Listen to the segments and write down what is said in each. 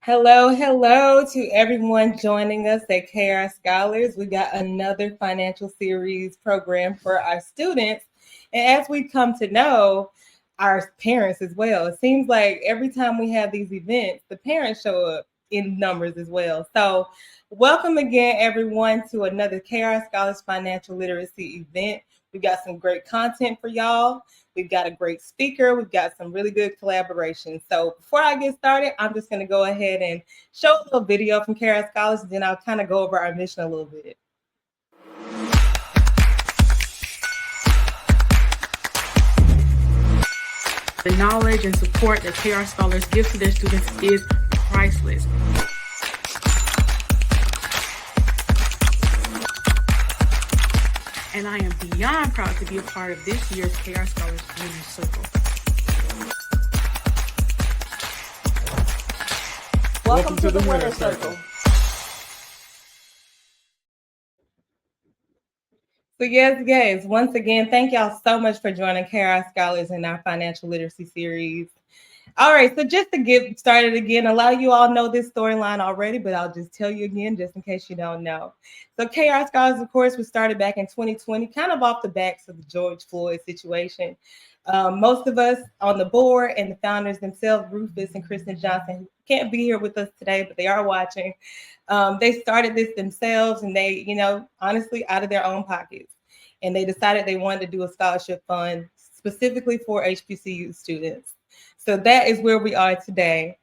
Hello to everyone joining us at KR Scholars. We got another financial series program for our students. And as we come to know, our parents as well. It seems like every time we have these events, the parents show up in numbers as well. So, welcome again, everyone, to another KR Scholars Financial Literacy event. We've got some great content for y'all. We've got a great speaker. We've got some really good collaboration. So before I get started, I'm just going to go ahead and show a little video from KR Scholars, and then I'll kind of go over our mission a little bit. The knowledge and support that KR Scholars gives to their students is priceless. And I am beyond proud to be a part of this year's KR Scholars Winner's Circle. Welcome to the Winner's Circle. So yes, once again, thank y'all so much for joining KR Scholars in our financial literacy series. All right, so just to get started again, a lot of you all know this storyline already, but I'll just tell you again, just in case you don't know. So KR Scholars, of course, was started back in 2020, kind of off the backs of the George Floyd situation. Most of us on the board and the founders themselves, Rufus and Kristen Johnson, who can't be here with us today, but they are watching. They started this themselves, and they, honestly, out of their own pockets. And they decided they wanted to do a scholarship fund specifically for HBCU students. So that is where we are today.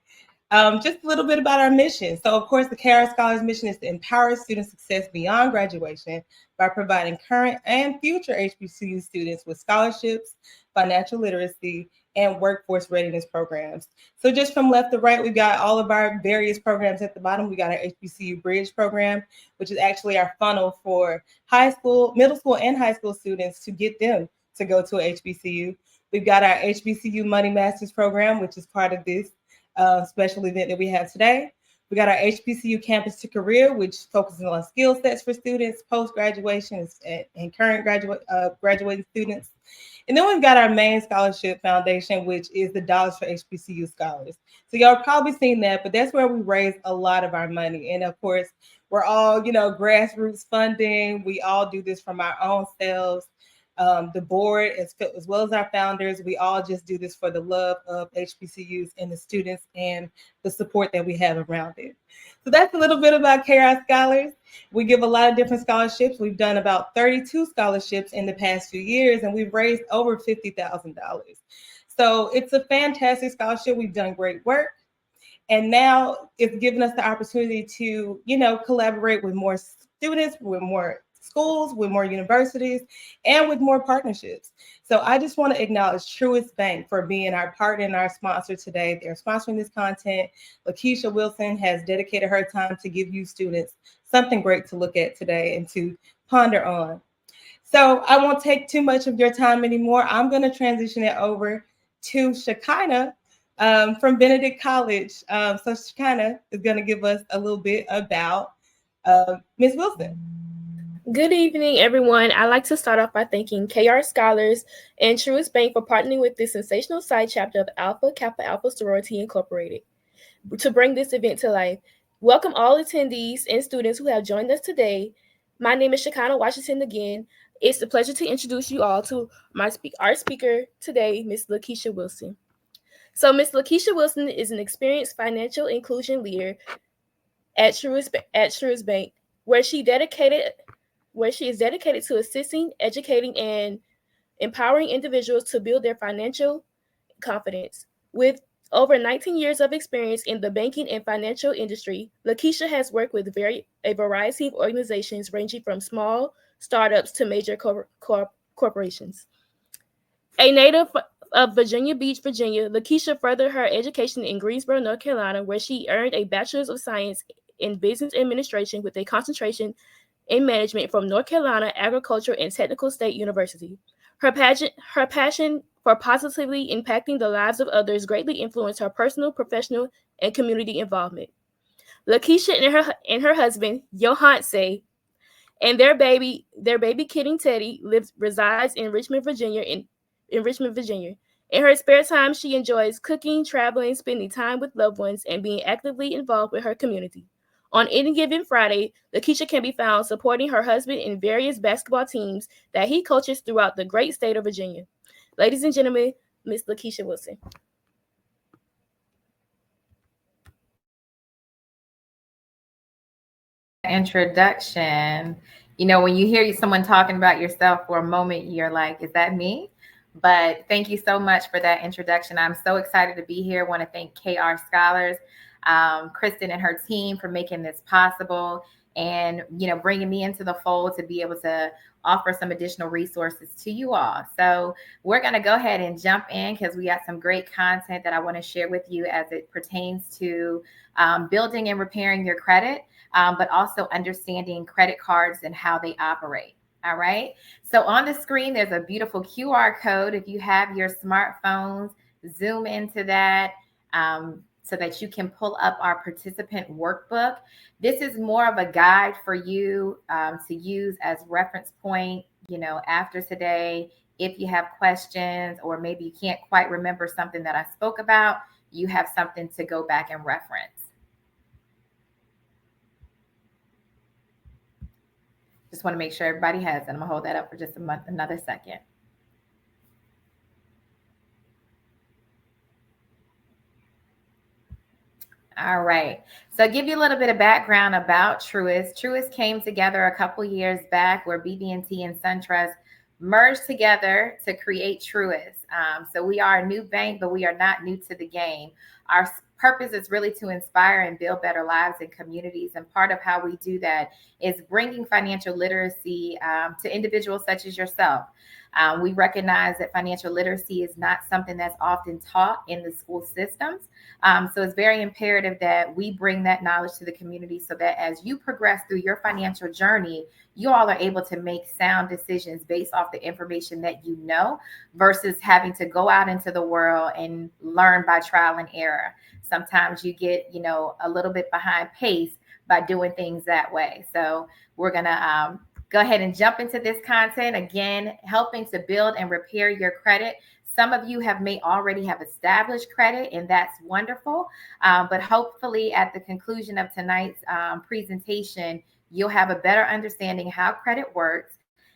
Just a little bit about our mission. So, of course, the KR Scholars mission is to empower student success beyond graduation by providing current and future HBCU students with scholarships, financial literacy, and workforce readiness programs. So just from left to right, we've got all of our various programs at the bottom. We got our HBCU Bridge program, which is actually our funnel for high school, middle school, and high school students to get them to go to a HBCU. We've got our HBCU Money Masters program, which is part of this special event that we have today. We got our HBCU Campus to Career, which focuses on skill sets for students, post-graduation, and current graduating students. And then we've got our main scholarship foundation, which is the Dollars for HBCU Scholars. So y'all probably seen that, but that's where we raise a lot of our money. And of course, we're all, grassroots funding. We all do this from our own selves. The board, as well as our founders, we all just do this for the love of HBCUs and the students and the support that we have around it. So that's a little bit about KR Scholars. We give a lot of different scholarships. We've done about 32 scholarships in the past few years, and we've raised over $50,000. So it's a fantastic scholarship. We've done great work. And now it's given us the opportunity to, collaborate with more students, with more schools, with more universities, and with more partnerships. So I just want to acknowledge Truist Bank for being our partner and our sponsor today. They're sponsoring this content. Lakeisha Wilson has dedicated her time to give you students something great to look at today and to ponder on. So I won't take too much of your time anymore. I'm going to transition it over to Shekinah from Benedict College. So Shekinah is going to give us a little bit about Ms. Wilson. Good evening, everyone. I'd like to start off by thanking KR Scholars and Truist Bank for partnering with this sensational side chapter of Alpha Kappa Alpha Sorority Incorporated to bring this event to life. Welcome all attendees and students who have joined us today. My name is Shekinah Washington again. It's a pleasure to introduce you all to our speaker today, Ms. Lakeisha Wilson. So Ms. Lakeisha Wilson is an experienced financial inclusion leader at Truist Bank, where she is dedicated to assisting, educating, and empowering individuals to build their financial confidence. With over 19 years of experience in the banking and financial industry, Lakeisha has worked with a variety of organizations ranging from small startups to major corporations. A native of Virginia Beach, Virginia, Lakeisha furthered her education in Greensboro, North Carolina, where she earned a Bachelor's of Science in Business Administration with a concentration in management from North Carolina Agricultural and Technical State University. Her passion for positively impacting the lives of others greatly influenced her personal, professional, and community involvement. Lakeisha and her husband, Johan Say, and their baby Kitty Teddy resides in Richmond, Virginia, In her spare time, she enjoys cooking, traveling, spending time with loved ones, and being actively involved with her community. On any given Friday, Lakeisha can be found supporting her husband in various basketball teams that he coaches throughout the great state of Virginia. Ladies and gentlemen, Miss Lakeisha Wilson. Introduction. You know, when you hear someone talking about yourself for a moment, you're like, is that me? But thank you so much for that introduction. I'm so excited to be here. I want to thank KR Scholars, Kristen and her team for making this possible and, you know, bringing me into the fold to be able to offer some additional resources to you all. So we're going to go ahead and jump in because we got some great content that I want to share with you as it pertains to building and repairing your credit, but also understanding credit cards and how they operate. All right. So on the screen, there's a beautiful QR code. If you have your smartphones, zoom into that so that you can pull up our participant workbook. This is more of a guide for you to use as reference point, you know, after today. If you have questions or maybe you can't quite remember something that I spoke about, you have something to go back and reference. Just want to make sure everybody has it. I'm going to hold that up for just another second. All right. So give you a little bit of background about Truist. Truist came together a couple years back where BB&T and SunTrust merged together to create Truist. So we are a new bank, but we are not new to the game. Our purpose is really to inspire and build better lives in communities. And part of how we do that is bringing financial literacy to individuals such as yourself. We recognize that financial literacy is not something that's often taught in the school systems. So it's very imperative that we bring that knowledge to the community so that as you progress through your financial journey, you all are able to make sound decisions based off the information that you know versus having to go out into the world and learn by trial and error. Sometimes you get, you know, a little bit behind pace by doing things that way. So we're going to go ahead and jump into this content. Again, helping to build and repair your credit. Some of you may already have established credit, and that's wonderful. But hopefully at the conclusion of tonight's presentation, you'll have a better understanding how credit works,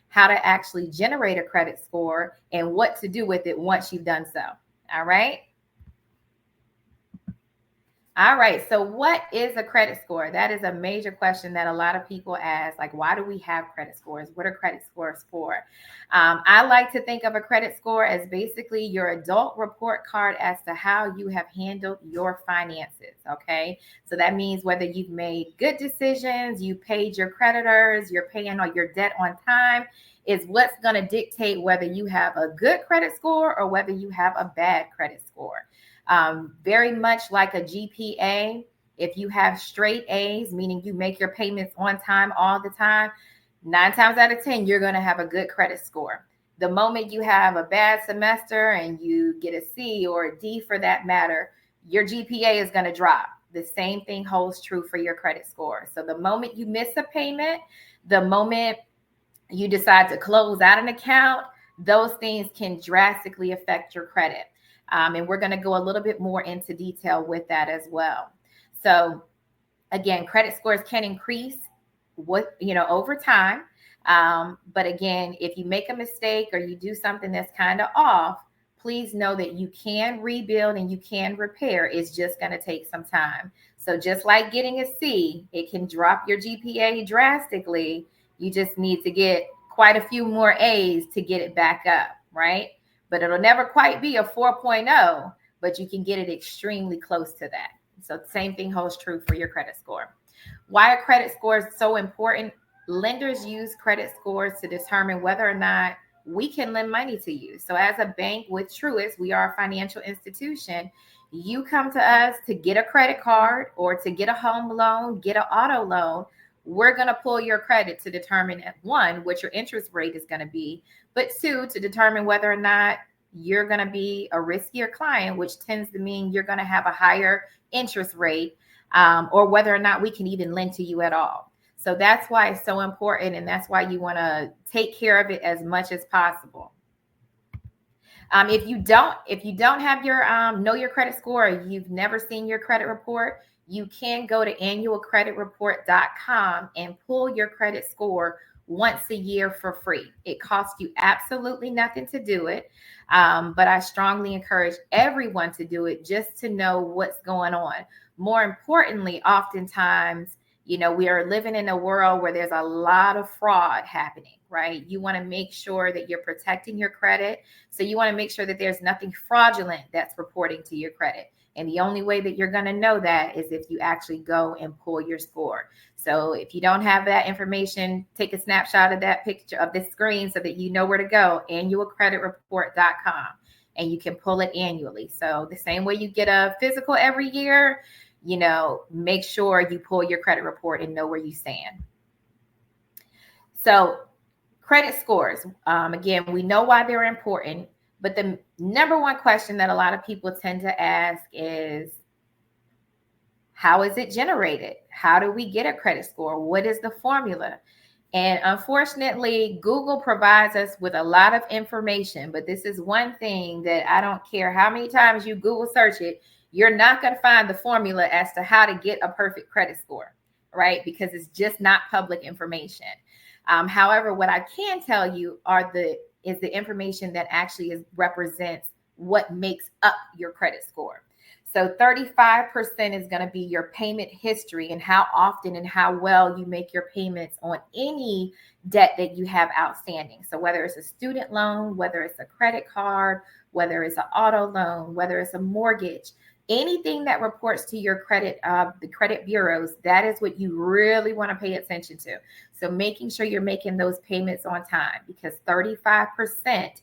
how to actually generate a credit score, and what to do with it once you've done so. All right. All right. So what is a credit score? That is a major question that a lot of people ask. Like, why do we have credit scores? What are credit scores for? I like to think of a credit score as basically your adult report card as to how you have handled your finances. Okay. So that means whether you've made good decisions, you paid your creditors, you're paying all your debt on time, is what's going to dictate whether you have a good credit score or whether you have a bad credit score. Very much like a GPA. If you have straight A's, meaning you make your payments on time all the time, 9 times out of 10, you're going to have a good credit score. The moment you have a bad semester and you get a C or a D for that matter, your GPA is going to drop. The same thing holds true for your credit score. So the moment you miss a payment, the moment you decide to close out an account, those things can drastically affect your credit. And we're going to go a little bit more into detail with that as well. So again, credit scores can increase over time. But again, if you make a mistake or you do something that's kind of off, please know that you can rebuild and you can repair. It's just going to take some time. So just like getting a C, it can drop your GPA drastically. You just need to get quite a few more A's to get it back up, right? But it'll never quite be a 4.0, but you can get it extremely close to that. So the same thing holds true for your credit score. Why are credit scores so important? Lenders use credit scores to determine whether or not we can lend money to you. So as a bank with Truist, we are a financial institution. You come to us to get a credit card or to get a home loan, get an auto loan. We're going to pull your credit to determine, 1, what your interest rate is going to be, but 2, to determine whether or not you're going to be a riskier client, which tends to mean you're going to have a higher interest rate, or whether or not we can even lend to you at all. So that's why it's so important, and that's why you want to take care of it as much as possible. If you don't have your know your credit score, or you've never seen your credit report, you can go to annualcreditreport.com and pull your credit score once a year for free. It costs you absolutely nothing to do it, but I strongly encourage everyone to do it just to know what's going on. More importantly, oftentimes, we are living in a world where there's a lot of fraud happening, right? You want to make sure that you're protecting your credit. So you want to make sure that there's nothing fraudulent that's reporting to your credit. And the only way that you're going to know that is if you actually go and pull your score. So if you don't have that information, take a snapshot of that picture of this screen so that you know where to go, annualcreditreport.com, and you can pull it annually. So the same way you get a physical every year, make sure you pull your credit report and know where you stand. So credit scores, again, we know why they're important, but the number one question that a lot of people tend to ask is, how is it generated? How do we get a credit score? What is the formula? And unfortunately, Google provides us with a lot of information, but this is one thing that I don't care how many times you Google search it, you're not going to find the formula as to how to get a perfect credit score, right? Because it's just not public information. However, what I can tell you is the information that actually represents what makes up your credit score. So 35% is going to be your payment history and how often and how well you make your payments on any debt that you have outstanding. So whether it's a student loan, whether it's a credit card, whether it's an auto loan, whether it's a mortgage, anything that reports to your credit, the credit bureaus, that is what you really want to pay attention to. So making sure you're making those payments on time, because 35%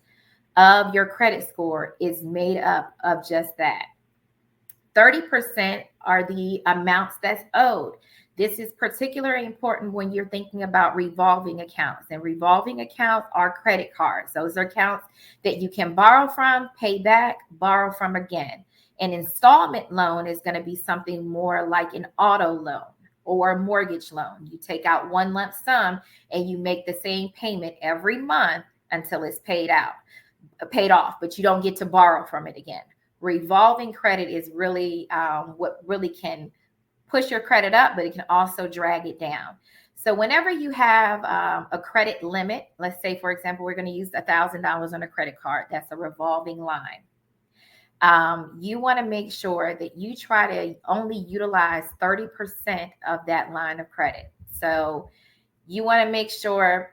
of your credit score is made up of just that. 30% are the amounts that's owed. This is particularly important when you're thinking about revolving accounts. And revolving accounts are credit cards. Those are accounts that you can borrow from, pay back, borrow from again. An installment loan is going to be something more like an auto loan or a mortgage loan. You take out one lump sum and you make the same payment every month until it's paid off, but you don't get to borrow from it again. Revolving credit is really what really can push your credit up, but it can also drag it down. So whenever you have a credit limit, let's say, for example, we're going to use $1,000 on a credit card. That's a revolving line. You want to make sure that you try to only utilize 30% of that line of credit. So you want to make sure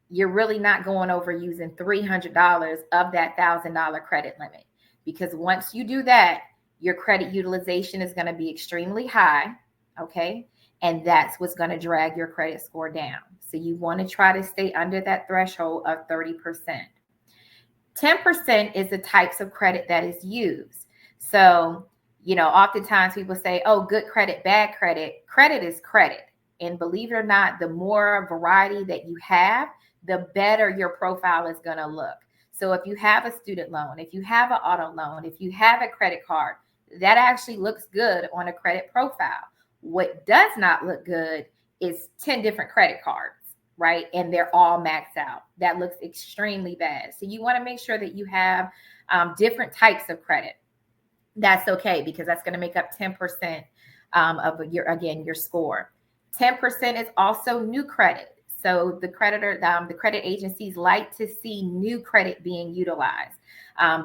you're really not going over using $300 of that $1,000 credit limit. Because once you do that, your credit utilization is going to be extremely high, okay? And that's what's going to drag your credit score down. So you want to try to stay under that threshold of 30%. 10% is the types of credit that is used. So, oftentimes people say, oh, good credit, bad credit. Credit is credit. And believe it or not, the more variety that you have, the better your profile is going to look. So if you have a student loan, if you have an auto loan, if you have a credit card, that actually looks good on a credit profile. What does not look good is 10 different credit cards, right? And they're all maxed out. That looks extremely bad. So you want to make sure that you have different types of credit. That's okay, because that's going to make up 10% of your score. 10% is also new credit. So the credit agencies like to see new credit being utilized.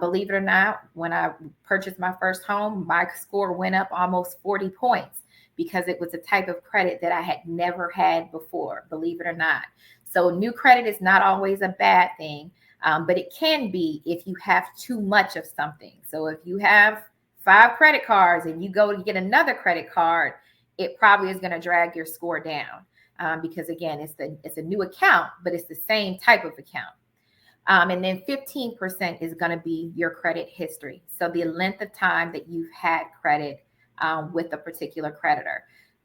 Believe it or not, when I purchased my first home, my score went up almost 40 points because it was a type of credit that I had never had before, believe it or not. So new credit is not always a bad thing, but it can be if you have too much of something. So if you have 5 credit cards and you go to get another credit card, it probably is going to drag your score down. Because again, it's a new account, but it's the same type of account. And then 15% is going to be your credit history. So the length of time that you've had credit with a particular creditor.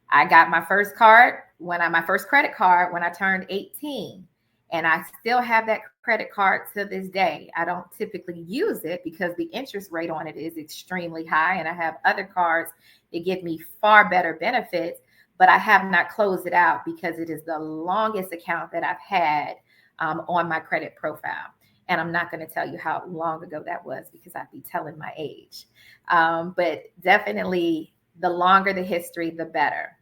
I got my first credit card when I turned 18, and I still have that credit card to this day. I don't typically use it because the interest rate on it is extremely high, and I have other cards that give me far better benefits. But I have not closed it out because it is the longest account that I've had on my credit profile. And I'm not going to tell you how long ago that was because I'd be telling my age. But definitely the longer the history, the better.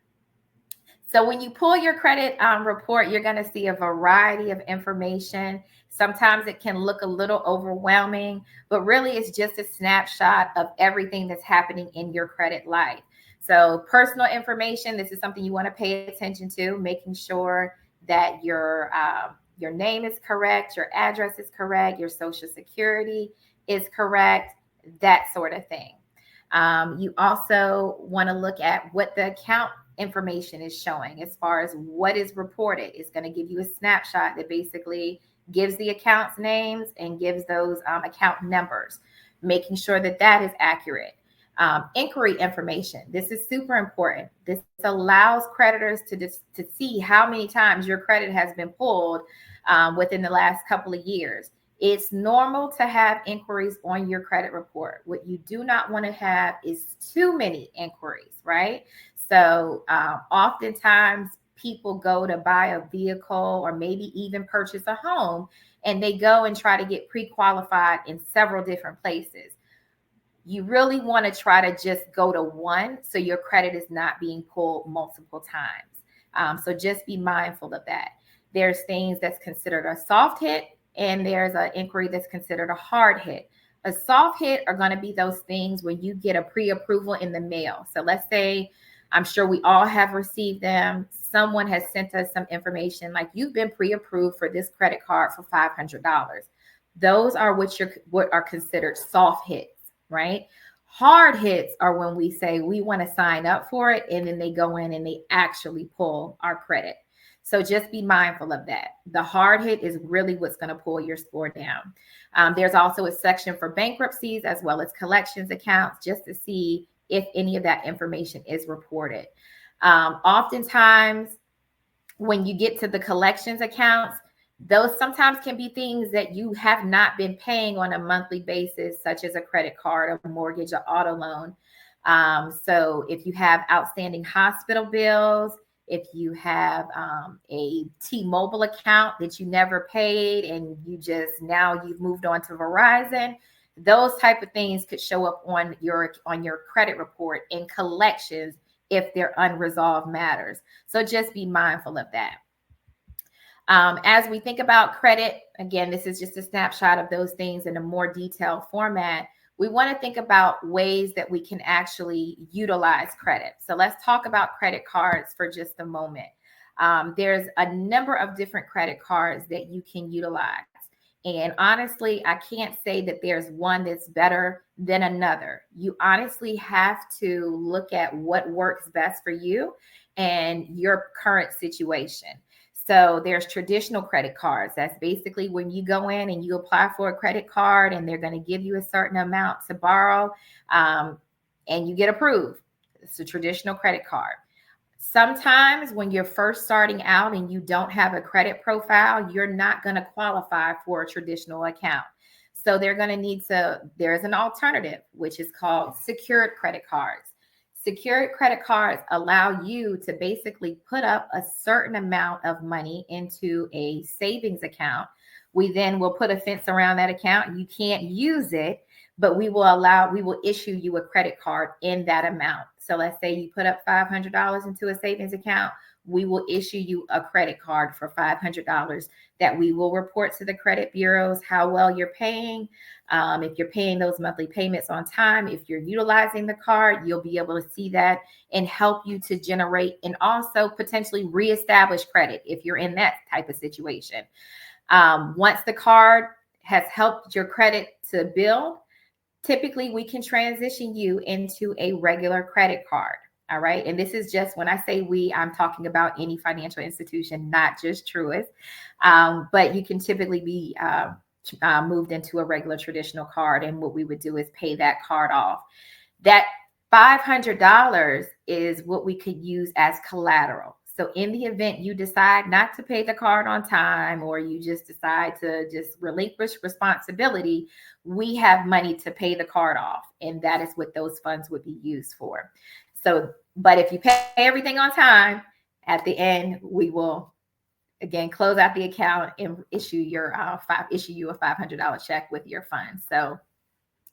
So when you pull your credit report, you're going to see a variety of information. Sometimes it can look a little overwhelming, but really it's just a snapshot of everything that's happening in your credit life. So personal information, this is something you want to pay attention to, making sure that your name is correct, your address is correct, your social security is correct, that sort of thing. You also want to look at what the account information is showing as far as what is reported. It's going to give you a snapshot that basically gives the accounts names and gives those account numbers, making sure that that is accurate. Inquiry information. This is super important. This allows creditors to see how many times your credit has been pulled within the last couple of years. It's normal to have inquiries on your credit report. What you do not want to have is too many inquiries, right? So oftentimes people go to buy a vehicle or maybe even purchase a home, and they go and try to get pre-qualified in several different places. You really want to try to just go to one so your credit is not being pulled multiple times. So just be mindful of that. There's things that's considered a soft hit, and there's an inquiry that's considered a hard hit. A soft hit are going to be those things when you get a pre-approval in the mail. So let's say, I'm sure we all have received them. Someone has sent us some information like you've been pre-approved for this credit card for $500. Those are what are considered soft hits, right? Hard hits are when we say we want to sign up for it, and then they go in and they actually pull our credit. So just be mindful of that. The hard hit is really what's going to pull your score down. There's also a section for bankruptcies as well as collections accounts, just to see if any of that information is reported. Oftentimes, when you get to the collections accounts, those sometimes can be things that you have not been paying on a monthly basis, such as a credit card, a mortgage, or auto loan. So if you have outstanding hospital bills, if you have a T-Mobile account that you never paid and you've moved on to Verizon, those type of things could show up on your credit report in collections if they're unresolved matters. So just be mindful of that. As we think about credit, again, this is just a snapshot of those things in a more detailed format. We want to think about ways that we can actually utilize credit. So let's talk about credit cards for just a moment. There's a number of different credit cards that you can utilize. And honestly, I can't say that there's one that's better than another. You honestly have to look at what works best for you and your current situation. So there's traditional credit cards. That's basically when you go in and you apply for a credit card and they're going to give you a certain amount to borrow and you get approved. It's a traditional credit card. Sometimes when you're first starting out and you don't have a credit profile, you're not going to qualify for a traditional account. So there's an alternative, which is called secured credit cards. Secured credit cards allow you to basically put up a certain amount of money into a savings account. We then will put a fence around that account. You can't use it, but we will issue you a credit card in that amount. So let's say you put up $500 into a savings account. We will issue you a credit card for $500 that we will report to the credit bureaus how well you're paying. If you're paying those monthly payments on time, if you're utilizing the card, you'll be able to see that and help you to generate and also potentially reestablish credit if you're in that type of situation. Once the card has helped your credit to build, typically we can transition you into a regular credit card. All right. And this is just when I say we, I'm talking about any financial institution, not just Truist. But you can typically be moved into a regular traditional card. And what we would do is pay that card off. That $500 is what we could use as collateral. So in the event you decide not to pay the card on time, or you just decide to just relinquish responsibility, we have money to pay the card off. And that is what those funds would be used for. So, but if you pay everything on time, at the end, we will again, close out the account and issue you a $500 check with your funds. So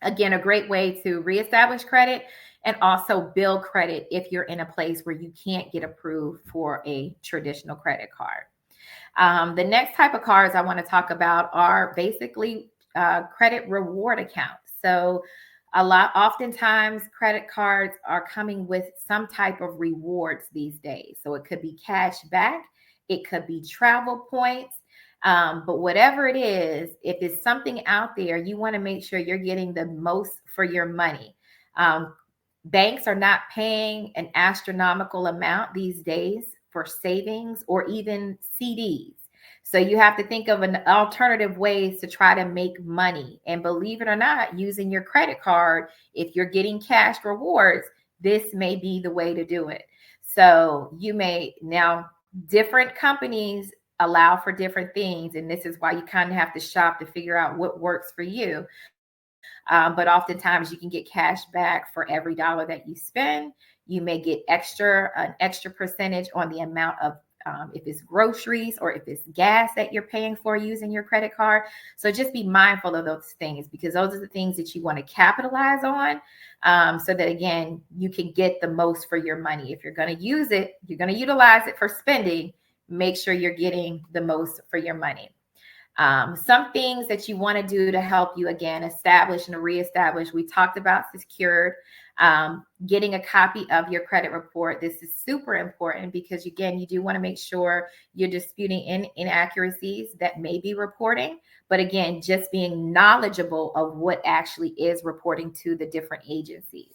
again, a great way to reestablish credit and also build credit if you're in a place where you can't get approved for a traditional credit card. The next type of cards I want to talk about are basically credit reward accounts. So oftentimes credit cards are coming with some type of rewards these days. So it could be cash back, it could be travel points, but whatever it is, if it's something out there, you want to make sure you're getting the most for your money. Banks are not paying an astronomical amount these days for savings or even CDs. So you have to think of an alternative ways to try to make money. And believe it or not, using your credit card, if you're getting cash rewards, this may be the way to do it. So now different companies allow for different things. And this is why you kind of have to shop to figure out what works for you. But oftentimes you can get cash back for every dollar that you spend. You may get an extra percentage on the amount of if it's groceries or if it's gas that you're paying for using your credit card. So just be mindful of those things, because those are the things that you want to capitalize on, so that, again, you can get the most for your money. If you're going to use it, you're going to utilize it for spending, make sure you're getting the most for your money. Some things that you want to do to help you, again, establish and reestablish. We talked about secured, getting a copy of your credit report. This is super important because, again, you do want to make sure you're disputing inaccuracies that may be reporting. But again, just being knowledgeable of what actually is reporting to the different agencies.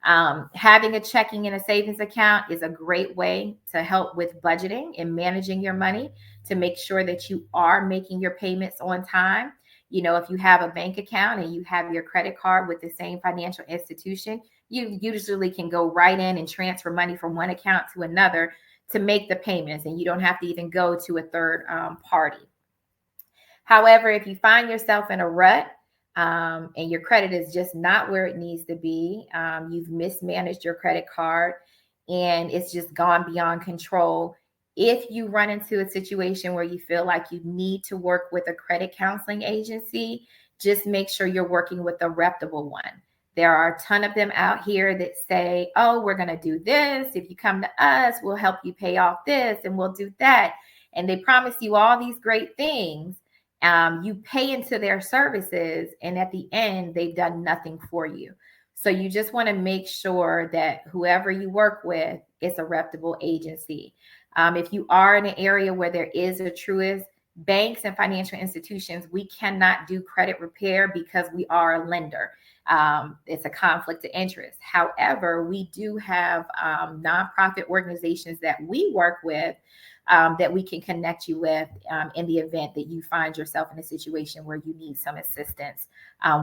Having a checking and a savings account is a great way to help with budgeting and managing your money, to make sure that you are making your payments on time. If you have a bank account and you have your credit card with the same financial institution, you usually can go right in and transfer money from one account to another to make the payments, and you don't have to even go to a third party. However, if you find yourself in a rut, and your credit is just not where it needs to be, you've mismanaged your credit card and it's just gone beyond control. If you run into a situation where you feel like you need to work with a credit counseling agency, just make sure you're working with a reputable one. There are a ton of them out here that say, oh, we're going to do this. If you come to us, we'll help you pay off this and we'll do that. And they promise you all these great things. You pay into their services, and at the end, they've done nothing for you. So you just want to make sure that whoever you work with is a reputable agency. If you are in an area where there is a truist, banks and financial institutions, we cannot do credit repair because we are a lender. It's a conflict of interest. However, we do have nonprofit organizations that we work with, that we can connect you with in the event that you find yourself in a situation where you need some assistance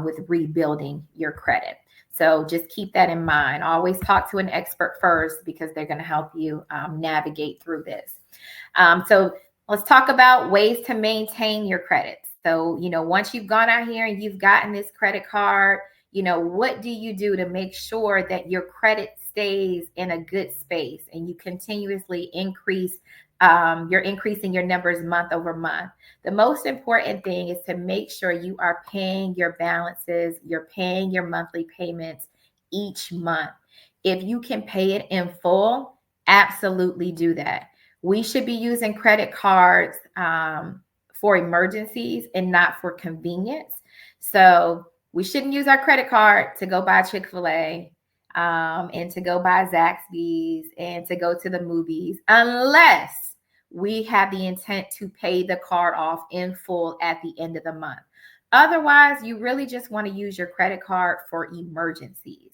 with rebuilding your credit. So just keep that in mind. Always talk to an expert first, because they're going to help you navigate through this. So let's talk about ways to maintain your credit. So, once you've gone out here and you've gotten this credit card, what do you do to make sure that your credit stays in a good space and you continuously you're increasing your numbers month over month? The most important thing is to make sure you are paying your balances, you're paying your monthly payments each month. If you can pay it in full, absolutely do that. We should be using credit cards for emergencies and not for convenience. So we shouldn't use our credit card to go buy Chick-fil-A and to go buy Zaxby's and to go to the movies, unless we have the intent to pay the card off in full at the end of the month. Otherwise, you really just want to use your credit card for emergencies.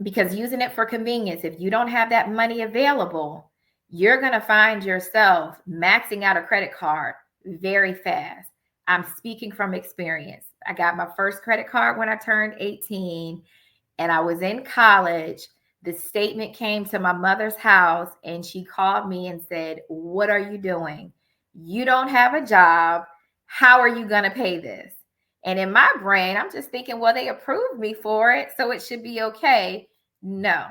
Because using it for convenience, if you don't have that money available, you're going to find yourself maxing out a credit card very fast. I'm speaking from experience. I got my first credit card when I turned 18, and I was in college. The statement came to my mother's house, and she called me and said, "What are you doing? You don't have a job. How are you going to pay this?" And in my brain, I'm just thinking, well, they approved me for it, so it should be okay. No.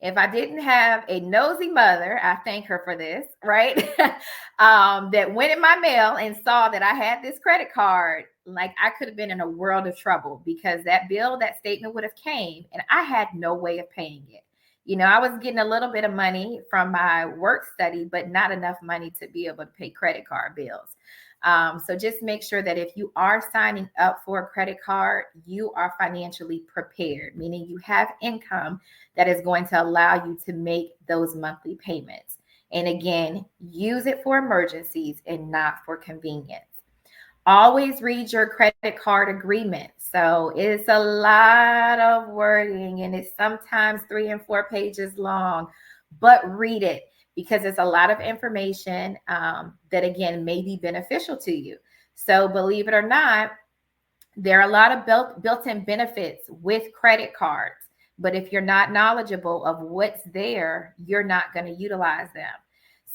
If I didn't have a nosy mother, I thank her for this, right? That went in my mail and saw that I had this credit card, like I could have been in a world of trouble, because that bill, that statement would have came and I had no way of paying it. You know, I was getting a little bit of money from my work study, but not enough money to be able to pay credit card bills. So just make sure that if you are signing up for a credit card, you are financially prepared, meaning you have income that is going to allow you to make those monthly payments. And again, use it for emergencies and not for convenience. Always read your credit card agreement. So it's a lot of wording and it's sometimes 3 and 4 pages long, but read it, because it's a lot of information that, again, may be beneficial to you. So believe it or not, there are a lot of built-in benefits with credit cards. But if you're not knowledgeable of what's there, you're not going to utilize them.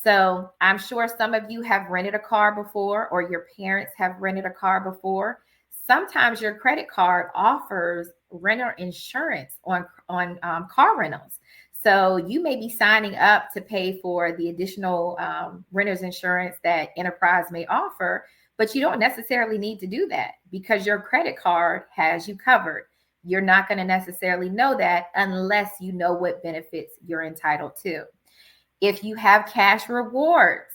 So I'm sure some of you have rented a car before, or your parents have rented a car before. Sometimes your credit card offers renter insurance on car rentals. So you may be signing up to pay for the additional renter's insurance that Enterprise may offer, but you don't necessarily need to do that because your credit card has you covered. You're not going to necessarily know that unless you know what benefits you're entitled to. If you have cash rewards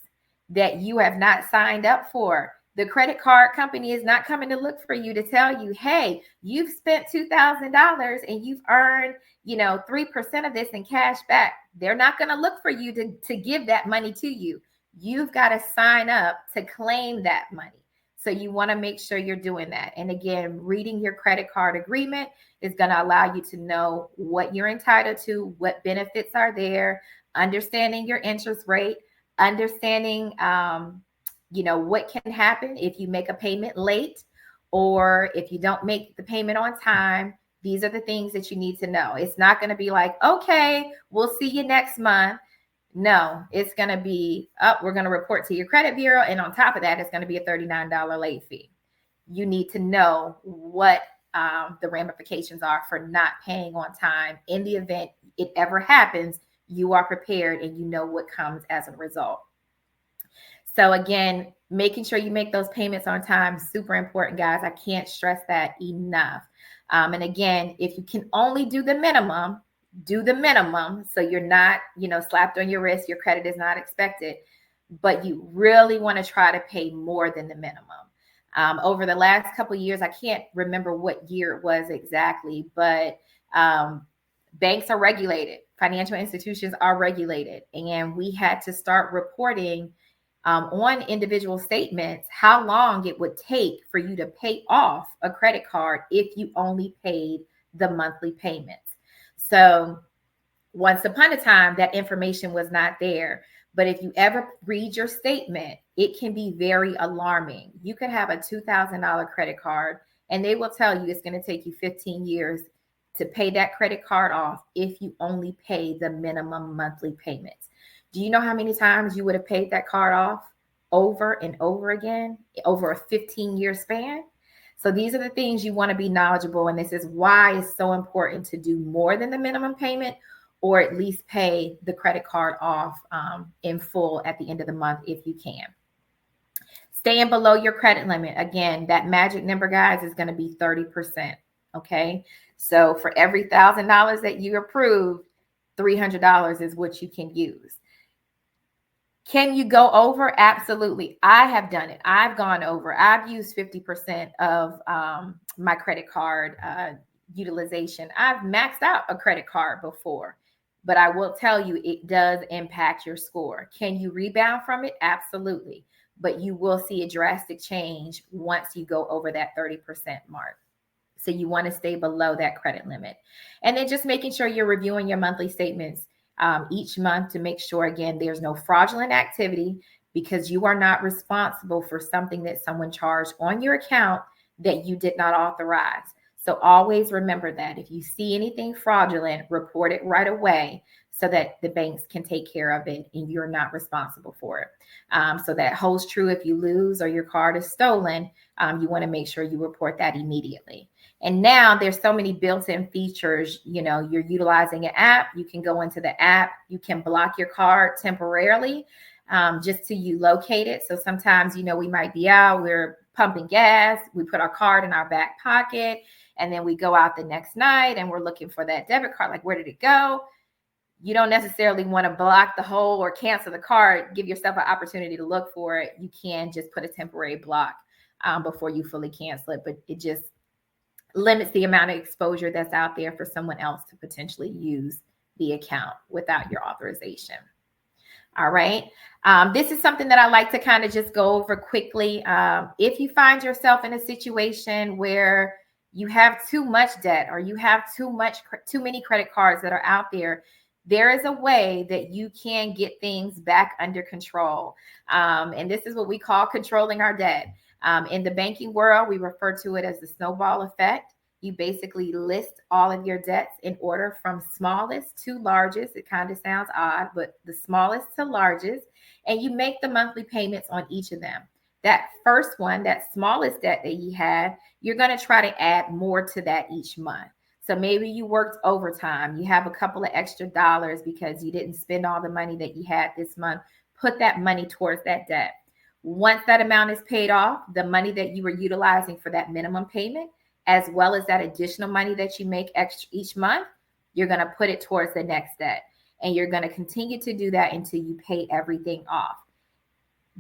that you have not signed up for, the credit card company is not coming to look for you to tell you, hey, you've spent $2,000 and you've earned, 3% of this in cash back. They're not going to look for you to give that money to you. You've got to sign up to claim that money. So you want to make sure you're doing that. And again, reading your credit card agreement is going to allow you to know what you're entitled to, what benefits are there, understanding your interest rate, understanding, what can happen if you make a payment late or if you don't make the payment on time. These are the things that you need to know. It's not going to be like, okay, we'll see you next month. No, it's going to be, we're going to report to your credit bureau. And on top of that, it's going to be a $39 late fee. You need to know what the ramifications are for not paying on time. In the event it ever happens, you are prepared and you know what comes as a result. So again, making sure you make those payments on time, super important, guys. I can't stress that enough. And again, if you can only do the minimum, so you're not, slapped on your wrist, your credit is not expected, but you really want to try to pay more than the minimum. Over the last couple of years, I can't remember what year it was exactly, but banks are regulated, financial institutions are regulated, and we had to start reporting on individual statements how long it would take for you to pay off a credit card if you only paid the monthly payments. So once upon a time, that information was not there. But if you ever read your statement, it can be very alarming. You could have a $2,000 credit card and they will tell you it's going to take you 15 years to pay that credit card off if you only pay the minimum monthly payments. Do you know how many times you would have paid that card off over and over again over a 15-year span? So these are the things you want to be knowledgeable. And this is why it's so important to do more than the minimum payment, or at least pay the credit card off in full at the end of the month if you can. Staying below your credit limit. Again, that magic number, guys, is going to be 30%. Okay. So for every $1,000 that you approve, $300 is what you can use. Can you go over? Absolutely. I have done it. I've gone over. I've used 50% of my credit card utilization. I've maxed out a credit card before, but I will tell you it does impact your score. Can you rebound from it? Absolutely. But you will see a drastic change once you go over that 30% mark. So you want to stay below that credit limit. And then just making sure you're reviewing your monthly statements each month to make sure, again, there's no fraudulent activity, because you are not responsible for something that someone charged on your account that you did not authorize. So always remember that if you see anything fraudulent, report it right away so that the banks can take care of it and you're not responsible for it. So that holds true if you lose or your card is stolen. You want to make sure you report that immediately. And now there's so many built-in features. You're utilizing an app. You can go into the app. You can block your card temporarily just till you locate it. So sometimes, we might be out, we're pumping gas, we put our card in our back pocket, and then we go out the next night and we're looking for that debit card. Like, where did it go? You don't necessarily want to block the whole or cancel the card. Give yourself an opportunity to look for it. You can just put a temporary block before you fully cancel it, but it just limits the amount of exposure that's out there for someone else to potentially use the account without your authorization. All right. This is something that I like to kind of just go over quickly. If you find yourself in a situation where you have too much debt or you have too many credit cards that are out there, there is a way that you can get things back under control. And this is what we call controlling our debt. In the banking world, we refer to it as the snowball effect. You basically list all of your debts in order from smallest to largest. It kind of sounds odd, but the smallest to largest, and you make the monthly payments on each of them. That first one, that smallest debt that you had, you're going to try to add more to that each month. So maybe you worked overtime. You have a couple of extra dollars because you didn't spend all the money that you had this month. Put that money towards that debt. Once that amount is paid off, the money that you were utilizing for that minimum payment, as well as that additional money that you make extra each month, you're going to put it towards the next debt. And you're going to continue to do that until you pay everything off.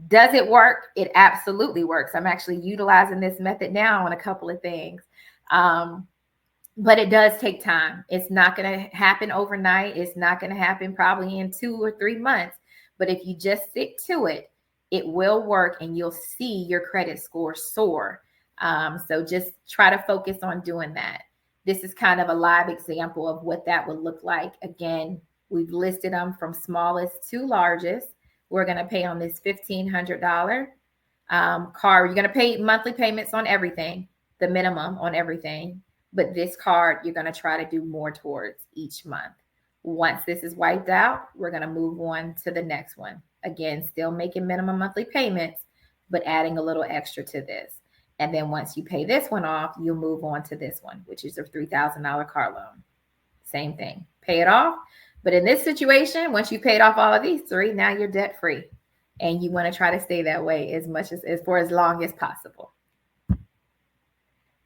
Does it work? It absolutely works. I'm actually utilizing this method now on a couple of things. But it does take time. It's not going to happen overnight. It's not going to happen probably in 2 or 3 months. But if you just stick to it, it will work and you'll see your credit score soar. So just try to focus on doing that. This is kind of a live example of what that would look like. Again, we've listed them from smallest to largest. We're going to pay on this $1,500 card. You're going to pay monthly payments on everything, the minimum on everything. But this card, you're going to try to do more towards each month. Once this is wiped out, we're going to move on to the next one. Again, still making minimum monthly payments, but adding a little extra to this. And then once you pay this one off, you'll move on to this one, which is a $3,000 car loan. Same thing, pay it off. But in this situation, once you paid off all of these three, now you're debt free. And you want to try to stay that way as for as long as possible.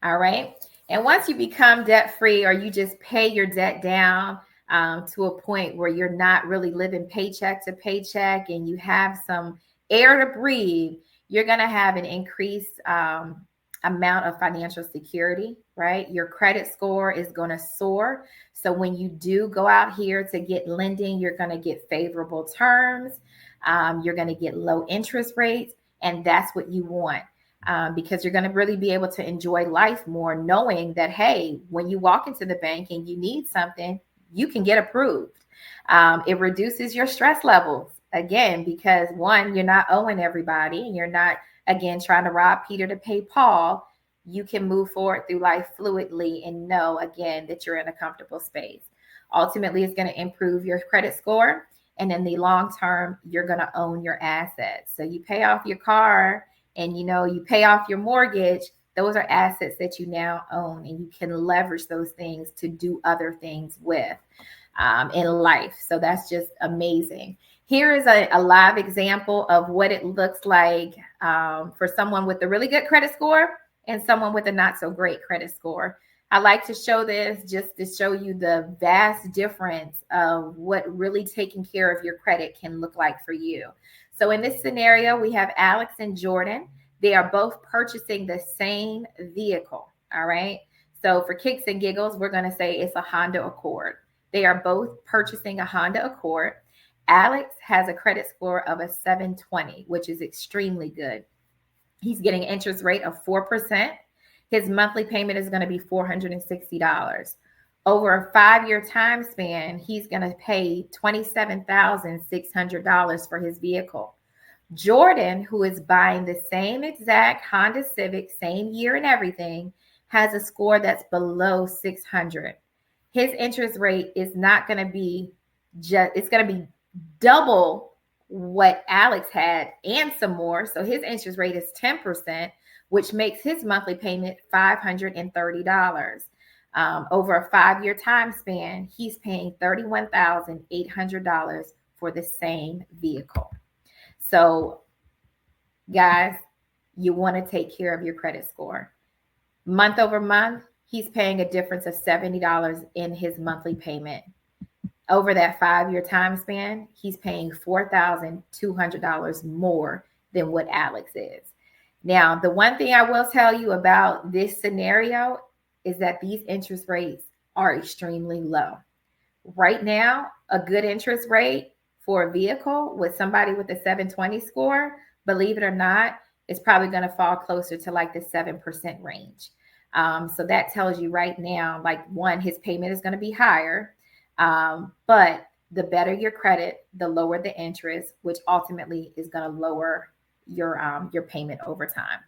All right. And once you become debt free or you just pay your debt down to a point where you're not really living paycheck to paycheck and you have some air to breathe, you're going to have an increased amount of financial security, right? Your credit score is going to soar. So when you do go out here to get lending, you're going to get favorable terms. You're going to get low interest rates. And that's what you want. Because you're going to really be able to enjoy life more, knowing that, hey, when you walk into the bank and you need something, you can get approved. It reduces your stress levels, again, because one, you're not owing everybody and you're not, again, trying to rob Peter to pay Paul. You can move forward through life fluidly and know, again, that you're in a comfortable space. Ultimately, it's going to improve your credit score. And in the long term, you're going to own your assets. So you pay off your car, and you pay off your mortgage. Those are assets that you now own, and you can leverage those things to do other things with in life. So that's just amazing. Here is a live example of what it looks like for someone with a really good credit score and someone with a not so great credit score. I like to show this just to show you the vast difference of what really taking care of your credit can look like for you. So in this scenario, we have Alex and Jordan. They are both purchasing the same vehicle, all right? So for kicks and giggles, we're going to say it's a Honda Accord. They are both purchasing a Honda Accord. Alex has a credit score of a 720, which is extremely good. He's getting an interest rate of 4%. His monthly payment is going to be $460. Over a 5-year time span, he's going to pay $27,600 for his vehicle. Jordan, who is buying the same exact Honda Civic, same year and everything, has a score that's below 600. His interest rate is not going to be it's going to be double what Alex had and some more. So his interest rate is 10%, which makes his monthly payment $530. Over a 5-year time span, he's paying $31,800 for the same vehicle. So, guys, you want to take care of your credit score. Month over month, he's paying a difference of $70 in his monthly payment. Over that 5-year time span, he's paying $4,200 more than what Alex is. Now, the one thing I will tell you about this scenario is that these interest rates are extremely low. Right now, a good interest rate for a vehicle with somebody with a 720 score, believe it or not, is probably going to fall closer to like the 7% range. So that tells you right now, like, one, his payment is going to be higher, but the better your credit, the lower the interest, which ultimately is going to lower your payment over time.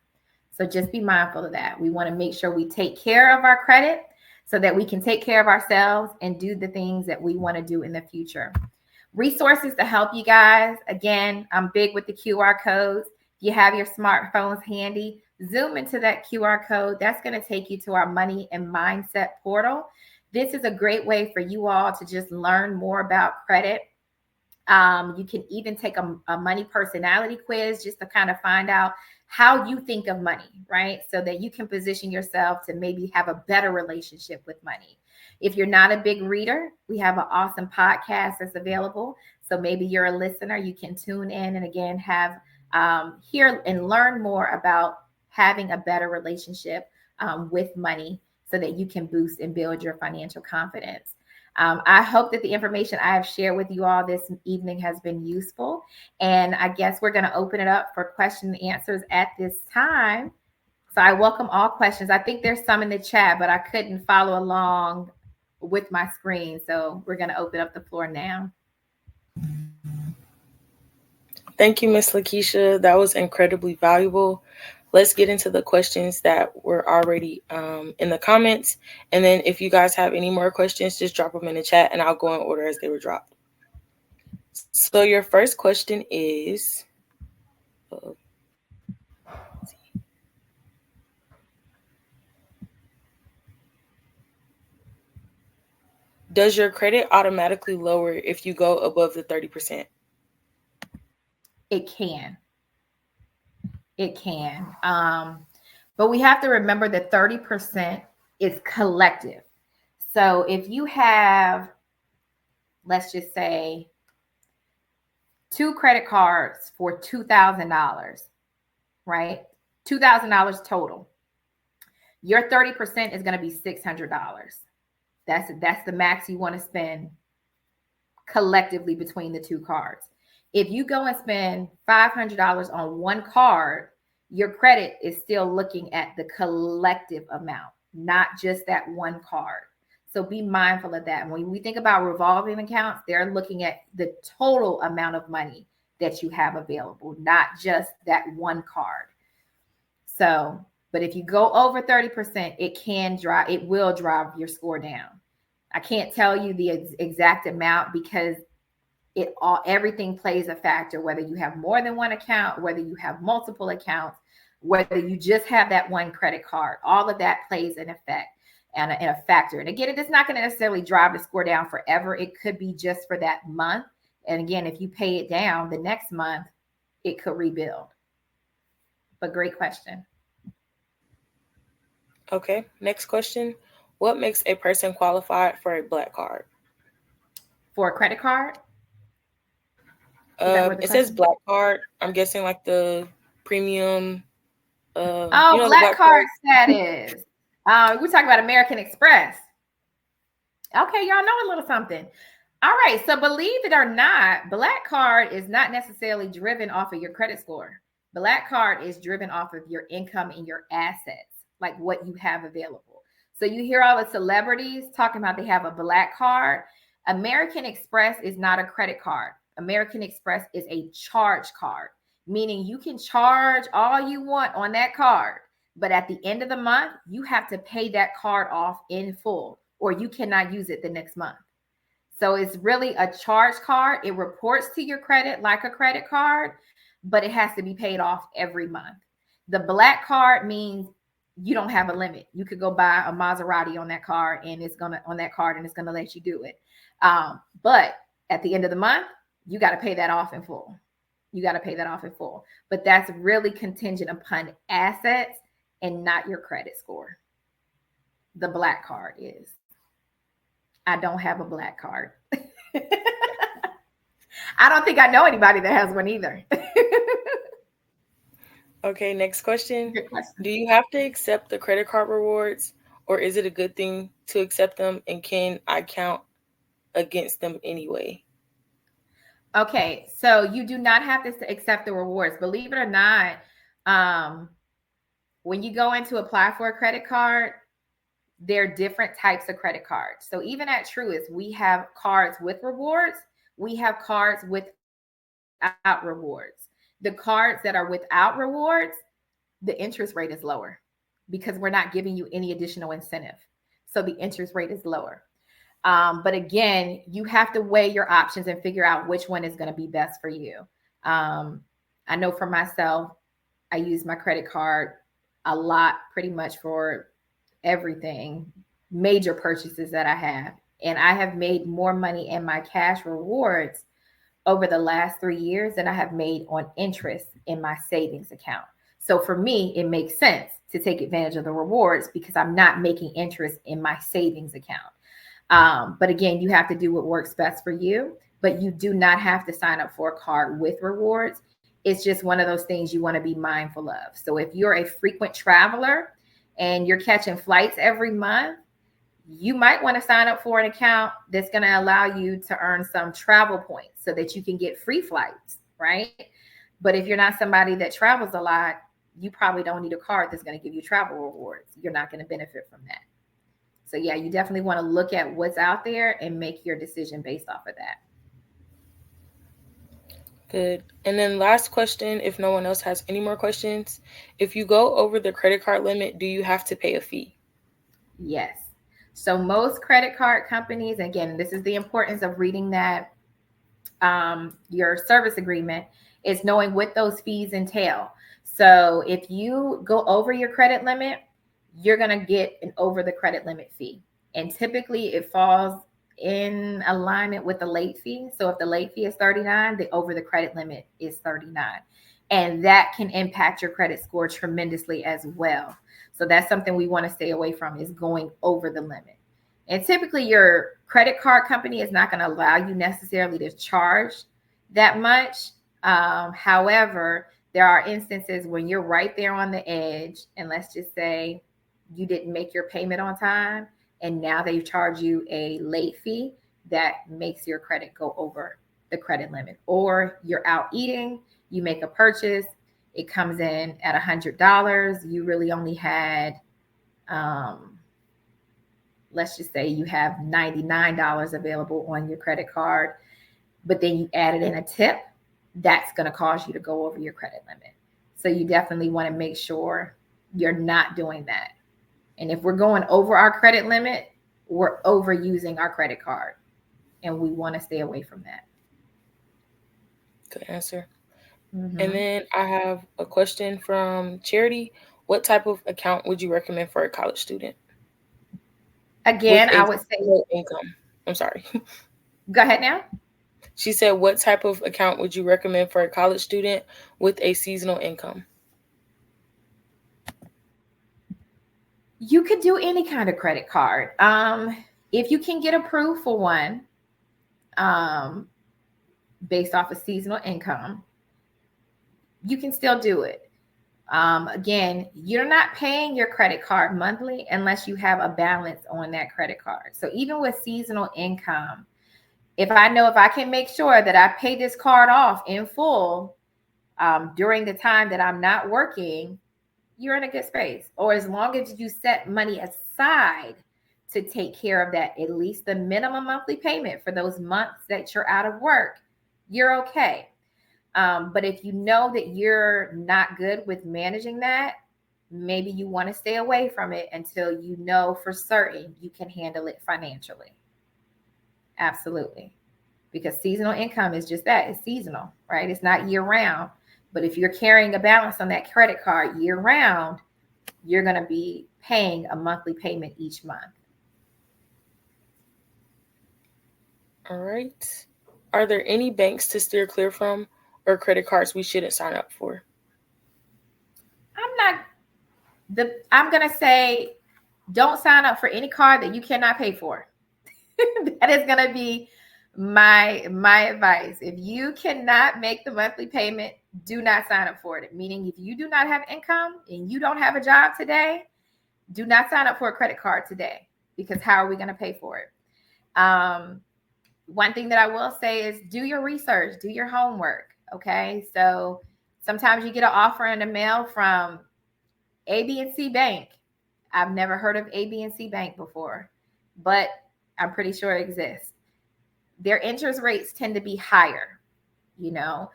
So just be mindful of that. We want to make sure we take care of our credit so that we can take care of ourselves and do the things that we want to do in the future. Resources to help you guys. Again, I'm big with the QR codes. If you have your smartphones handy, zoom into that QR code. That's going to take you to our Money and Mindset portal. This is a great way for you all to just learn more about credit. You can even take a money personality quiz just to kind of find out how you think of money, right? So that you can position yourself to maybe have a better relationship with money. If you're not a big reader, we have an awesome podcast that's available. So maybe you're a listener, you can tune in and again have hear and learn more about having a better relationship with money so that you can boost and build your financial confidence. I hope that the information I have shared with you all this evening has been useful. And I guess we're going to open it up for question and answers at this time. So I welcome all questions. I think there's some in the chat, but I couldn't follow along with my screen. So we're going to open up the floor now. Thank you, Ms. Lakeisha. That was incredibly valuable. Let's get into the questions that were already in the comments. And then if you guys have any more questions, just drop them in the chat and I'll go in order as they were dropped. So your first question is, does your credit automatically lower if you go above the 30%? It can. It can. But we have to remember that 30% is collective. So if you have, let's just say, 2 credit cards for $2,000, right? $2,000 total. Your 30% is going to be $600. That's the max you want to spend collectively between the 2 cards. If you go and spend $500 on one card, your credit is still looking at the collective amount, not just that one card. So be mindful of that. When we think about revolving accounts, they're looking at the total amount of money that you have available, not just that one card. So, but if you go over 30%, it will drive your score down. I can't tell you the exact amount because everything plays a factor, whether you have more than one account, whether you have multiple accounts, whether you just have that one credit card, all of that plays an effect and a factor. And again, it is not going to necessarily drive the score down forever. It could be just for that month. And again, if you pay it down the next month, it could rebuild. But great question. Okay, next question. What makes a person qualified for a Black Card? For a credit card? It says Black Card. I'm guessing like the premium. Black Card status. We're talking about American Express. Okay, y'all know a little something. All right, so believe it or not, Black Card is not necessarily driven off of your credit score. Black Card is driven off of your income and your assets, like what you have available. So you hear all the celebrities talking about they have a Black Card. American Express is not a credit card. American Express is a charge card, meaning you can charge all you want on that card, but at the end of the month, you have to pay that card off in full, or you cannot use it the next month. So it's really a charge card. It reports to your credit like a credit card, but it has to be paid off every month. The black card means you don't have a limit. You could go buy a Maserati on that card and it's gonna let you do it. But at the end of the month, you got to pay that off in full. But that's really contingent upon assets and not your credit score. The black card is. I don't have a black card. I don't think I know anybody that has one either. Okay, next question. Good question. Do you have to accept the credit card rewards, or is it a good thing to accept them, and can I count against them anyway? Okay, so you do not have to accept the rewards. Believe it or not, when you go in to apply for a credit card, there are different types of credit cards. So even at Truist, we have cards with rewards. We have cards without rewards. The cards that are without rewards, the interest rate is lower because we're not giving you any additional incentive. So the interest rate is lower. But again, you have to weigh your options and figure out which one is going to be best for you. I know for myself, I use my credit card a lot, pretty much for everything, major purchases that I have. And I have made more money in my cash rewards over the last 3 years than I have made on interest in my savings account. So for me, it makes sense to take advantage of the rewards because I'm not making interest in my savings account. But again, you have to do what works best for you, but you do not have to sign up for a card with rewards. It's just one of those things you want to be mindful of. So if you're a frequent traveler and you're catching flights every month, you might want to sign up for an account that's going to allow you to earn some travel points so that you can get free flights, right? But if you're not somebody that travels a lot, you probably don't need a card that's going to give you travel rewards. You're not going to benefit from that. So yeah, you definitely want to look at what's out there and make your decision based off of that. Good. And then last question, if no one else has any more questions, if you go over the credit card limit, do you have to pay a fee? Yes. So most credit card companies, again, this is the importance of reading that your service agreement, is knowing what those fees entail. So if you go over your credit limit, you're going to get an over the credit limit fee. And typically it falls in alignment with the late fee. So if the late fee is $39, the over the credit limit is $39. And that can impact your credit score tremendously as well. So that's something we want to stay away from, is going over the limit. And typically your credit card company is not going to allow you necessarily to charge that much. However, there are instances when you're right there on the edge, and let's just say you didn't make your payment on time, and now they charge you a late fee that makes your credit go over the credit limit. Or you're out eating, you make a purchase, it comes in at $100. You really only had, let's just say you have $99 available on your credit card, but then you added in a tip, that's going to cause you to go over your credit limit. So you definitely want to make sure you're not doing that. And if we're going over our credit limit, we're overusing our credit card, and we want to stay away from that. Good answer. Mm-hmm. And then I have a question from Charity. What type of account would you recommend for a college student? Again, I would say income. I'm sorry. Go ahead now. She said, what type of account would you recommend for a college student with a seasonal income? You could do any kind of credit card. If you can get approved for one, based off of seasonal income, you can still do it. Again, you're not paying your credit card monthly unless you have a balance on that credit card. So even with seasonal income, if I know if I can make sure that I pay this card off in full during the time that I'm not working, you're in a good space. Or as long as you set money aside to take care of that, at least the minimum monthly payment for those months that you're out of work, you're okay. But if you know that you're not good with managing that, maybe you want to stay away from it until you know for certain you can handle it financially. Absolutely. Because seasonal income is just that. It's seasonal, right? It's not year round. But if you're carrying a balance on that credit card year round, you're going to be paying a monthly payment each month. All right. Are there any banks to steer clear from or credit cards we shouldn't sign up for? I'm going to say don't sign up for any card that you cannot pay for. That is going to be my advice. If you cannot make the monthly payment, do not sign up for it. Meaning if you do not have income and you don't have a job today, do not sign up for a credit card today, because how are we going to pay for it? One thing that I will say is do your research, do your homework. Okay. So sometimes you get an offer in the mail from A, B, and C Bank. I've never heard of A, B, and C Bank before, but I'm pretty sure it exists. Their interest rates tend to be higher, you know.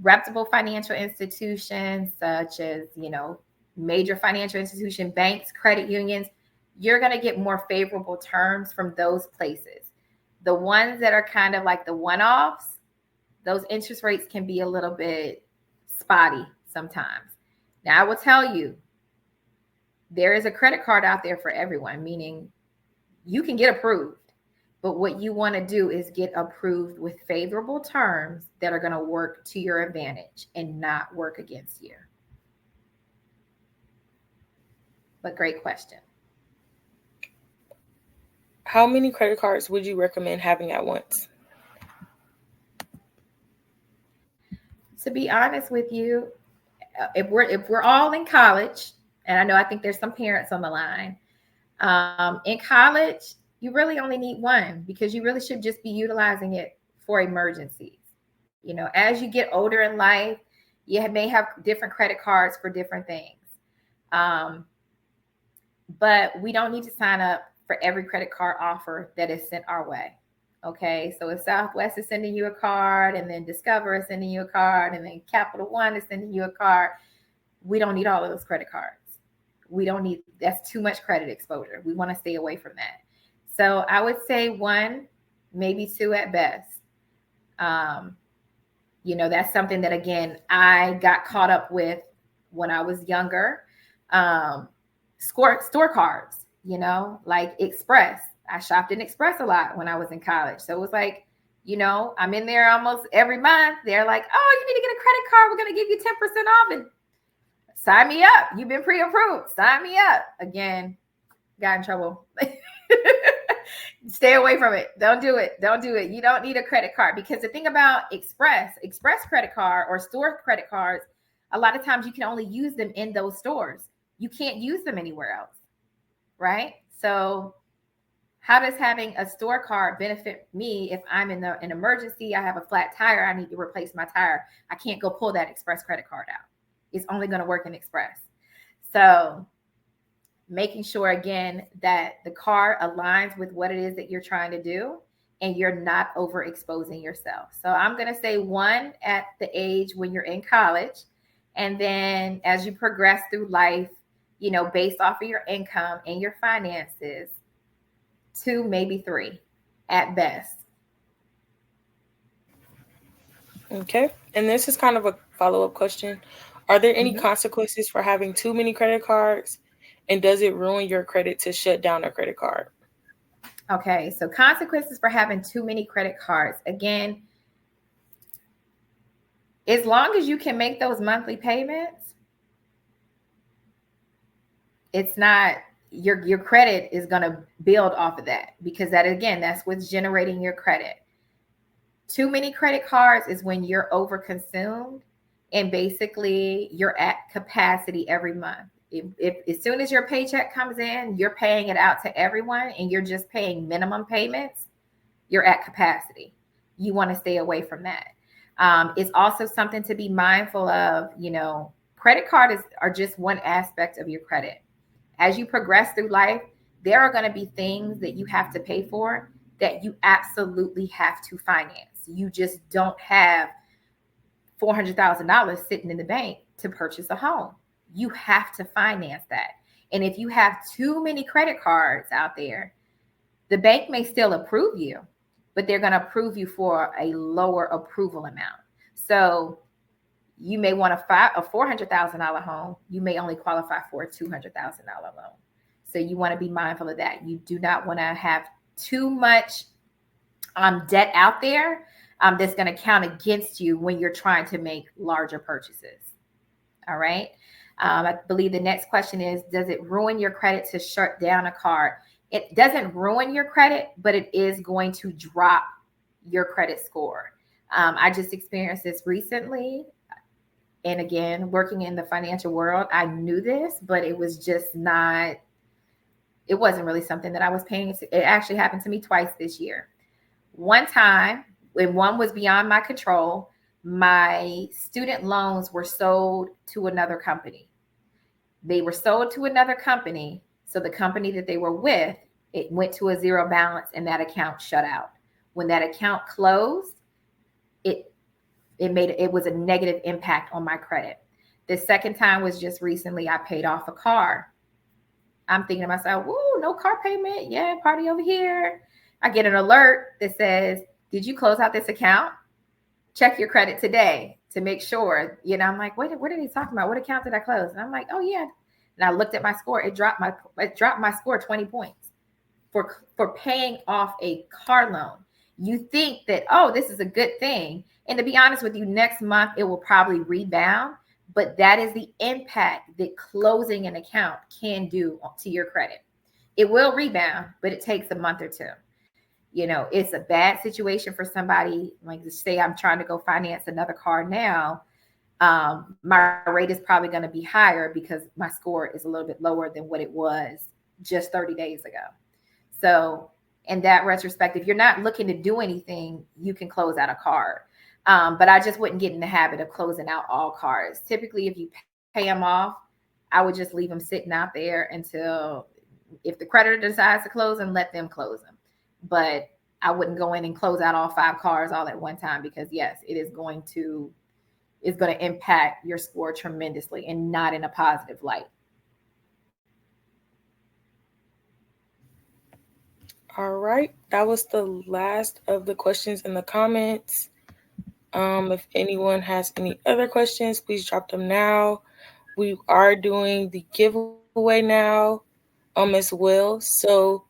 Reputable financial institutions such as, you know, major financial institution, banks, credit unions, you're going to get more favorable terms from those places. The ones that are kind of like the one-offs, those interest rates can be a little bit spotty sometimes. Now, I will tell you, there is a credit card out there for everyone, meaning you can get approved. But what you want to do is get approved with favorable terms that are going to work to your advantage and not work against you. But great question. How many credit cards would you recommend having at once? To be honest with you, if we're all in college, and I think there's some parents on the line, in college, you really only need one, because you really should just be utilizing it for emergencies. You know, as you get older in life, you may have different credit cards for different things. But we don't need to sign up for every credit card offer that is sent our way. Okay, so if Southwest is sending you a card, and then Discover is sending you a card, and then Capital One is sending you a card, we don't need all of those credit cards. We don't need, that's too much credit exposure. We want to stay away from that. So I would say one, maybe two at best. You know, that's something that, again, I got caught up with when I was younger. Store cards, you know, like Express. I shopped in Express a lot when I was in college. So it was like, you know, I'm in there almost every month. They're like, oh, you need to get a credit card. We're going to give you 10% off, and sign me up. You've been pre-approved. Sign me up. Again, got in trouble. Stay away from it. Don't do it. Don't do it. You don't need a credit card, because the thing about Express credit card or store credit cards, a lot of times you can only use them in those stores. You can't use them anywhere else, right? So how does having a store card benefit me if I'm in an emergency? I have a flat tire. I need to replace my tire. I can't go pull that Express credit card out. It's only going to work in Express. So making sure, again, that the card aligns with what it is that you're trying to do, and you're not overexposing yourself. So I'm going to say one at the age when you're in college. And then as you progress through life, you know, based off of your income and your finances, 2, maybe 3 at best. Okay. And this is kind of a follow-up question. Are there any consequences for having too many credit cards? And does it ruin your credit to shut down a credit card? Okay. So consequences for having too many credit cards. Again, as long as you can make those monthly payments, it's not, your credit is going to build off of that, because that, again, that's what's generating your credit. Too many credit cards is when you're overconsumed and basically you're at capacity every month. If as soon as your paycheck comes in, you're paying it out to everyone and you're just paying minimum payments, you're at capacity. You want to stay away from that. It's also something to be mindful of. You know, credit cards are just one aspect of your credit. As you progress through life, there are going to be things that you have to pay for that you absolutely have to finance. You just don't have $400,000 sitting in the bank to purchase a home. You have to finance that. And if you have too many credit cards out there, the bank may still approve you, but they're going to approve you for a lower approval amount. So You may want a $400,000 home. You may only qualify for a $200,000 loan. So you want to be mindful of that. You do not want to have too much debt out there that's going to count against you when you're trying to make larger purchases. All right. I believe the next question is, does it ruin your credit to shut down a card? It doesn't ruin your credit, but it is going to drop your credit score. I just experienced this recently. And again, working in the financial world, I knew this, but it was just not, it wasn't really something that I was paying. It actually happened to me twice this year. One time, when one was beyond my control, my student loans were sold to another company. They were sold to another company. So the company that they were with, it went to a zero balance and that account shut out. When that account closed, it was a negative impact on my credit. The second time was just recently. I paid off a car. I'm thinking to myself, woo, no car payment. Yeah, party over here. I get an alert that says, did you close out this account? Check your credit today to make sure. I'm like, what are they talking about? What account did I close? And I'm like, oh yeah. And I looked at my score. It dropped my score 20 points for paying off a car loan. You think that, oh, this is a good thing. And to be honest with you, next month it will probably rebound. But that is the impact that closing an account can do to your credit. It will rebound, but it takes a month or two. It's a bad situation for somebody. Like, say I'm trying to go finance another car now. My rate is probably going to be higher because my score is a little bit lower than what it was just 30 days ago. So in that retrospect, if you're not looking to do anything, you can close out a card. But I just wouldn't get in the habit of closing out all cards. Typically, if you pay them off, I would just leave them sitting out there until, if the creditor decides to close them, let them close them. But I wouldn't go in and close out all 5 cards all at one time, because yes, it's going to impact your score tremendously and not in a positive light. All right. That was the last of the questions in the comments. If anyone has any other questions, please drop them now. We are doing the giveaway now as well. So,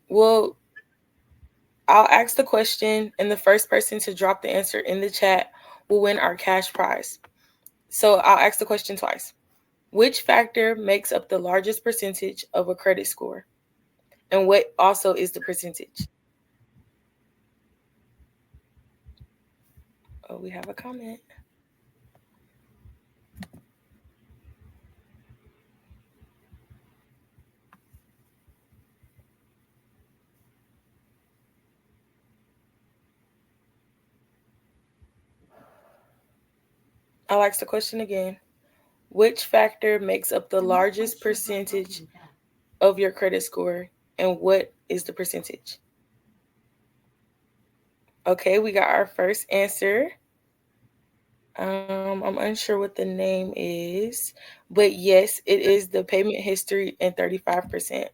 well, I'll ask the question, and the first person to drop the answer in the chat will win our cash prize. So I'll ask the question twice. Which factor makes up the largest percentage of a credit score? And what also is the percentage? Oh, we have a comment. I'll ask the question again. Which factor makes up the largest percentage of your credit score, and what is the percentage? Okay, we got our first answer. I'm unsure what the name is, but yes, it is the payment history and 35%.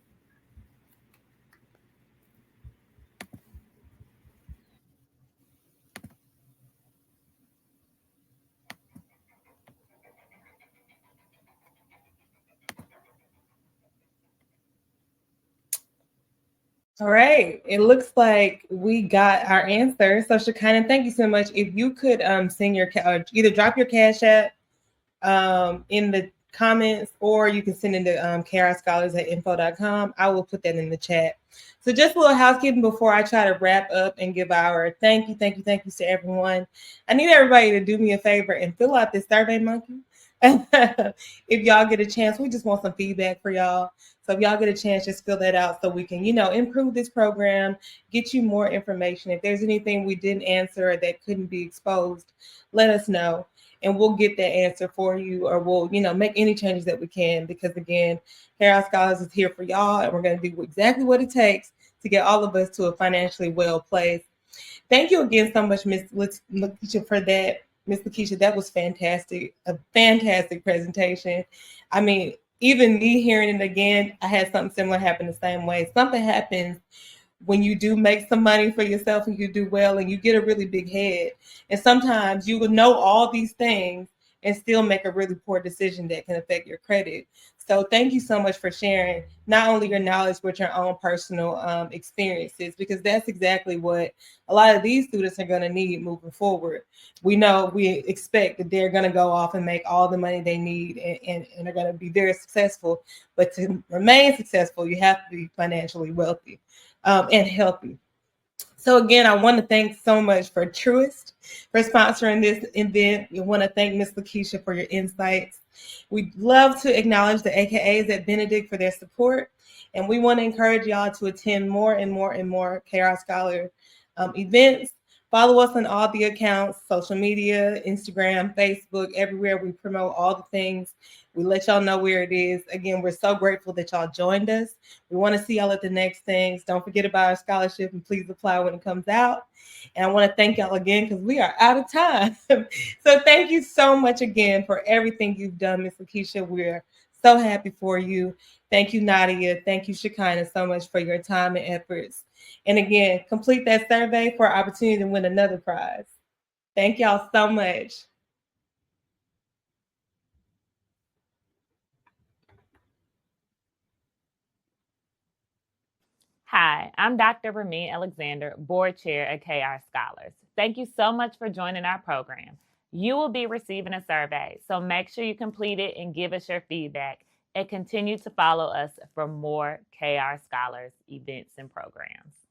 All right. It looks like we got our answer. So Shekinah, thank you so much. If you could send your either drop your Cash App in the comments, or you can send it to krscholars@info.com. I will put that in the chat. So just a little housekeeping before I try to wrap up and give our thank you to everyone. I need everybody to do me a favor and fill out this Survey Monkey. If y'all get a chance, we just want some feedback for y'all. So if y'all get a chance, just fill that out so we can, improve this program, get you more information. If there's anything we didn't answer that couldn't be exposed, let us know, and we'll get that answer for you, or we'll, make any changes that we can, because again, KR Scholars is here for y'all, and we're going to do exactly what it takes to get all of us to a financially well place. Thank you again so much, Ms. Lakeisha, for that. Ms. Lakeisha, that was fantastic, a fantastic presentation. I mean, even me hearing it again, I had something similar happen the same way. Something happens when you do make some money for yourself and you do well and you get a really big head. And sometimes you will know all these things and still make a really poor decision that can affect your credit. So thank you so much for sharing not only your knowledge, but your own personal experiences, because that's exactly what a lot of these students are going to need moving forward. We expect that they're going to go off and make all the money they need and are going to be very successful. But to remain successful, you have to be financially wealthy and healthy. So again, I want to thank so much for Truist for sponsoring this event. We want to thank Ms. Lakeisha for your insights. We'd love to acknowledge the AKAs at Benedict for their support. And we want to encourage y'all to attend more and more and more KR Scholar events. Follow us on all the accounts, social media, Instagram, Facebook, everywhere. We promote all the things. We let y'all know where it is. Again, we're so grateful that y'all joined us. We want to see y'all at the next things. Don't forget about our scholarship and please apply when it comes out. And I want to thank y'all again because we are out of time. So thank you so much again for everything you've done, Ms. Lakeisha. We're so happy for you. Thank you, Nadia. Thank you, Shekinah, so much for your time and efforts. And again, complete that survey for an opportunity to win another prize. Thank y'all so much. Hi, I'm Dr. Ramin Alexander, Board Chair at KR Scholars. Thank you so much for joining our program. You will be receiving a survey, so make sure you complete it and give us your feedback, and continue to follow us for more KR Scholars events and programs.